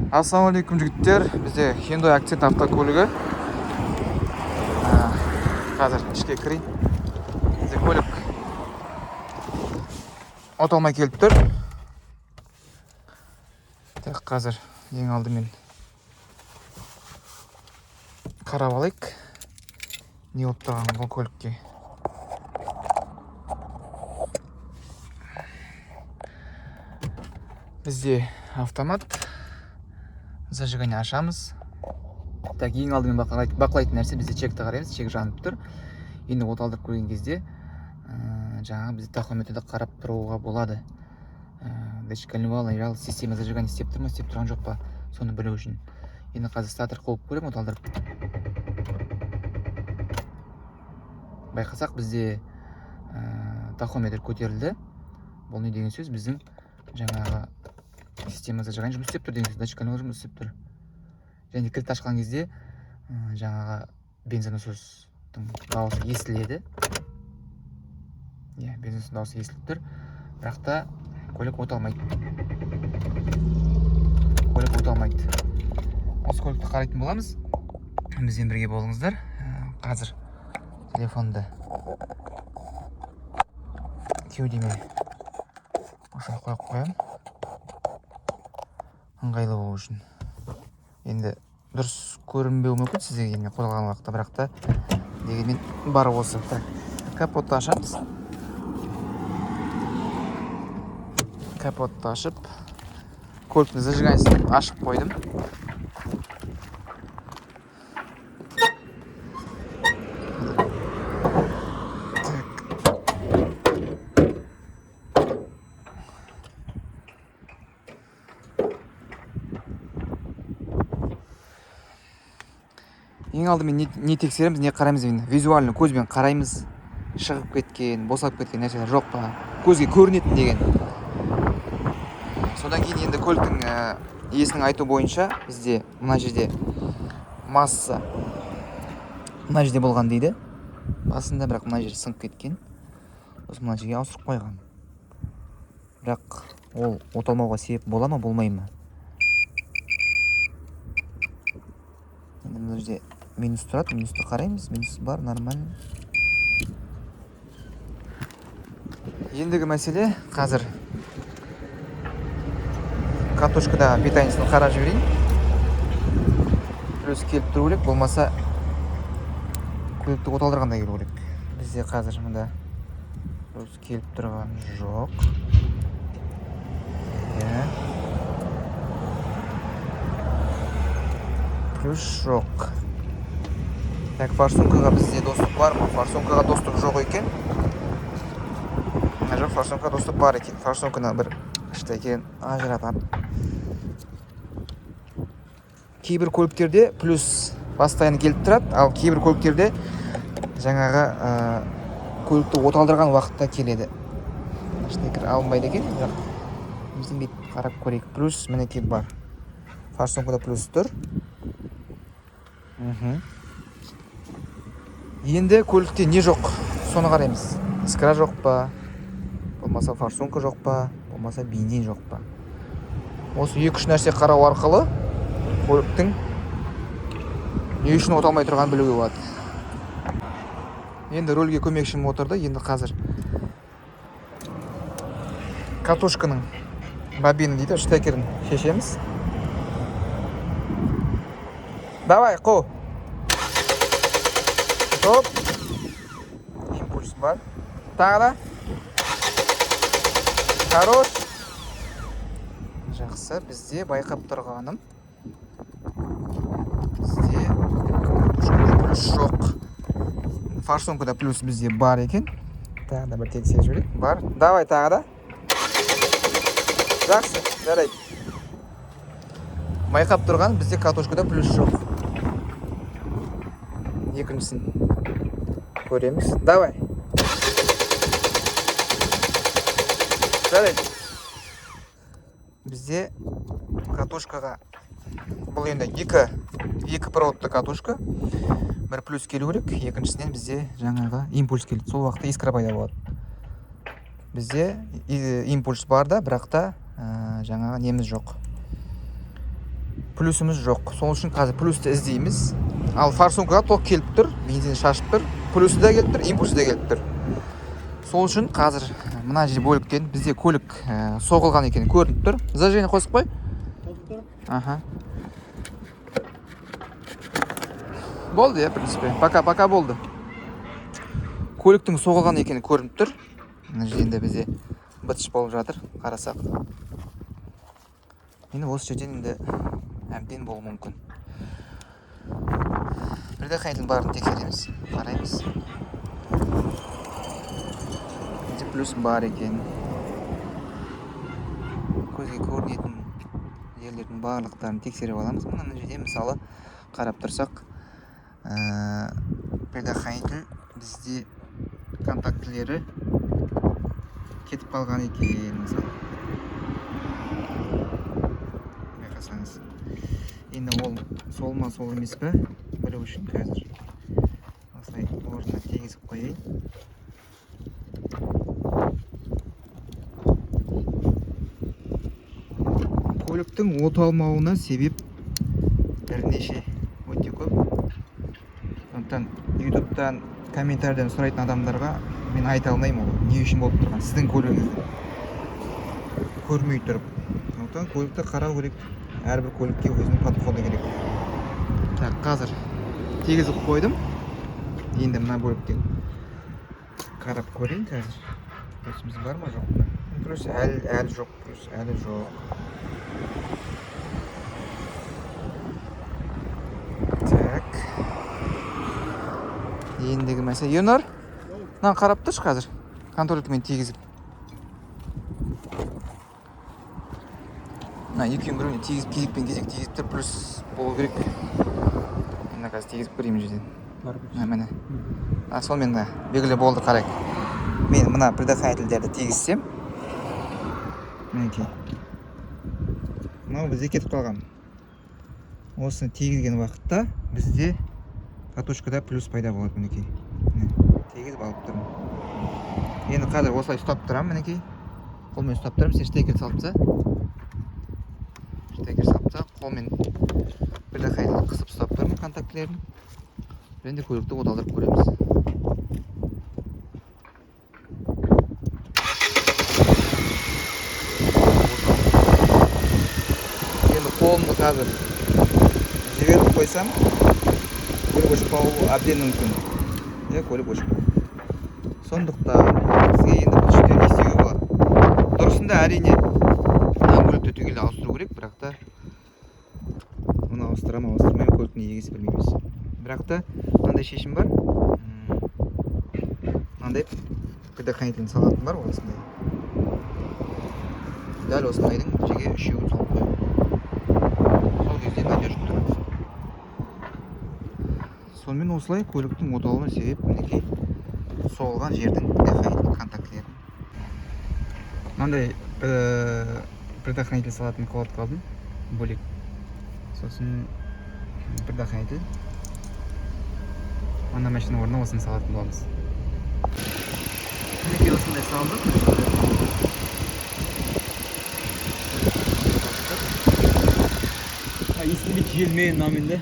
Ассалаумалейкум жігіттер, бізде Hyundai Accent автокөлігі. Қазір ішке кірейін. Бізде көлік оталмай келіп тұр. Так, қазір ең алдымен қарап алайық. Не болып тұрған бұл көлікке. Бізде автомат. Зажигание ашамыз. Так, ең алдымен бақылайтын нәрсе бізде чекті қараймыз. Чек жанып тұр. Енді оталдырып көрген кезде жаңағы бізде тахометрді қарап тұруға болады. Датчикальный вал, система зажигания істеп тұр ма, істеп тұрған жоқ па, соны білу үшін. Енді қазір статор қойып көремін оталдырып. Байқасақ бізде тахометр көтерілді. Бұл не деген сөз? Біздің жаңағы система зажигания жұмыс істеп тұр деген сөз. Датчикальный вал жұмыс істеп тұр. Және кілт ашқан кезде жаңағы бензонасостың дауысы естіледі. Бензонасостың дауысы естіліп тұр. Бірақ та көлік оталмайды. Осы көлікті қарайтын боламыз. Бізбен бірге болыңыздар. Қазір телефонды кеудеме осылай қойып қоямын. Ыңғайлы болу үшін. Енді дұрыс көрінбеуі мүмкін сізге енді қойылған уақытта, бірақ та дегенмен бар осы. Капотты ашамыз. Капотты ашып, көліктің зажиганиясын ашып қойдым. Ең алдымен не тексереміз, не қараймыз енді. Визуально көзбен қараймыз. Шығып кеткен, босап кеткен нәрселер жоқ па? Көзге көрінетін деген. Содан кейін енді көліктің иесінің айту бойынша бізде мына жерде масса мына жерде болған дейді. Басында, бірақ мына жер сынып кеткен. Осы мына жерге ауыстырып қойған. Бірақ ол оталмауға себеп бола ма, болмай ма? Енді мына жерде минус тұрады, минусты қараймыз. Минус бар, нормально. Ендігі мәселе қазір катушкадағы питаниесін қарап жіберейін. Плюс келіп тұру керек, болмаса көлікті оталдырғанда келу керек. Бізде қазір мұнда плюс келіп тұрған жоқ. Плюс жоқ. Так, форсункаға бізде достық бар ма? Форсункаға достық жоқ екен. Жоқ, форсункаға достық бар екен. Форсунканы бір ішті екен ажыратып. Кейбір көліктерде плюс постоянно келіп тұрады, ал кейбір көліктерде жаңағы көлікті оталдырған уақытта келеді. Штекер алынбайды екен, бірақ біздің бет қарап көрейік. Плюс мінекей бар. Форсункада плюс тұр. Енді көлікте не жоқ, соны қараймыз. Искра жоқ па, болмаса форсунка жоқ па, болмаса бензин жоқ па. Осы 2-3 нәрсе қарау арқылы көліктің не үшін оталмай тұрғанын білуге болады. Енді рөлге көмекшім отырды. Енді қазір катушканың бобины дейді, штекерін шешеміз. Давай, қо. Топ. Импульс бар. Тағы да. Хорош. Жақсы, бізде байқап тұрғаным. Бізде катушкада плюс жоқ. Форсункада плюс бізде бар екен. Тағы да бір тексеріп жіберейік. Бар. Давай, тағы да. Жақсы, жарайды. Байқап тұрған бізде катушкада плюс жоқ. Екіншісін көреміз. Давай. Жарайды. Бізде катушкаға бұл енді екі проводты катушка. Бір плюс келу керек, екіншісінен бізде жаңағы импульс келді. Сол уақытта искра пайда болады. Бізде импульс бар да, бірақ та жаңағы неміз жоқ. плюсіміз жоқ. Сол үшін қазір плюсті іздейміз. Ал форсункаға ток келіп тұр, бензин шашып тұр, плюсы да келіп тұр, импульсы да келіп тұр. Сол үшін қазір мына жер бөліктен бізде көлік соғылған екен көрініп тұр. Зажигание қосып қой. Аха. Болды я, в принципе. Пока болды. Көліктің соғылған екені көрініп тұр. Мына жерде бізде бытыш болып жатыр, қарасақ. Енді осы жерден енді әбден болуы мүмкін. Предохранитель барын тексереміз, қараймыз. Енді плюс бар екен. Көзге көрінетін жерлердің барлықтарын тексеріп аламыз. Мына жерде мысалы қарап тұрсақ, предохранитель бізде контактілері кетіп қалған екен, мысалы. Байқасаңыз. Енді ол сол ма, сол емес пе? Білу үшін қазір осылай орнына тегізіп қойайын. Көліктің оталмауына себеп бірнеше, өте көп. Сондықтан ютубтан комментарийден сұрайтын адамдарға мен айта алмаймын, ол не үшін болып тұрған, сіздің көлігіңізді көрмей тұрып. Сондықтан көлікті қарау керек, әрбір көлікке өзінің подходы керек. Так, қазір тегізіп қойдым. Енді мына бөліктен қарап көрейін қазір. Плюсіміз бар ма, жоқ па? Плюс әлі жоқ, плюс әлі жоқ. Так. Ендігі мәселе. Ернар, мынаны қарап тұршы қазір. Контрольмен тегізіп. Екеуін біреуіне тегізіп, кезекпен кезек тегізіп тұр, плюс болу керек. Мына қазір тегізіп көреймін жерден. Міне. Сонымен белгілі болды, қарайық. Мен мына предохранительдерді тегізсем. Мінекей. Мынау бізде кетіп қалған. Осыны тегізген уақытта бізде катушкада плюс пайда болады, мінекей. Тегізіп алып тұрмын. Енді қазір осылай ұстап тұрам, мінекей. Қолмен ұстап тұрам, сен штекер салыпса. Қолмен предохранитель қысып ұстап тұрмын контактілерін. Енді көлікті оталдырып көреміз. Енді қолымды қазір жіберіп қойсам, көлік өшпауы әбден мүмкін. Көлік өшпауы. Сондықтан бізге енді бұл жерде не істеуге болады? Дұрысында әрине мына көлікті түгел ауыстыру керек, бірақ та мұны ауыстырмаймын, көліктің егесі білмейміз. Бірақ та мынандай шешім бар. Мынандай предохранитель салатын бар, осындай. Дәл осындайдың жерге үшеуін салып қойып. Сол кезде надежды тұрады. Сонымен осылай көліктің оталуына себеп мінекей соғылған жердің предохранитель контактілері. Мынандай предохранитель салатын колодка алдым, бөлек. Сосын предохранитель. Ана машина орнына осыны салатын боламыз. Мінекей осындай салдық. Есімде желмейін наменде.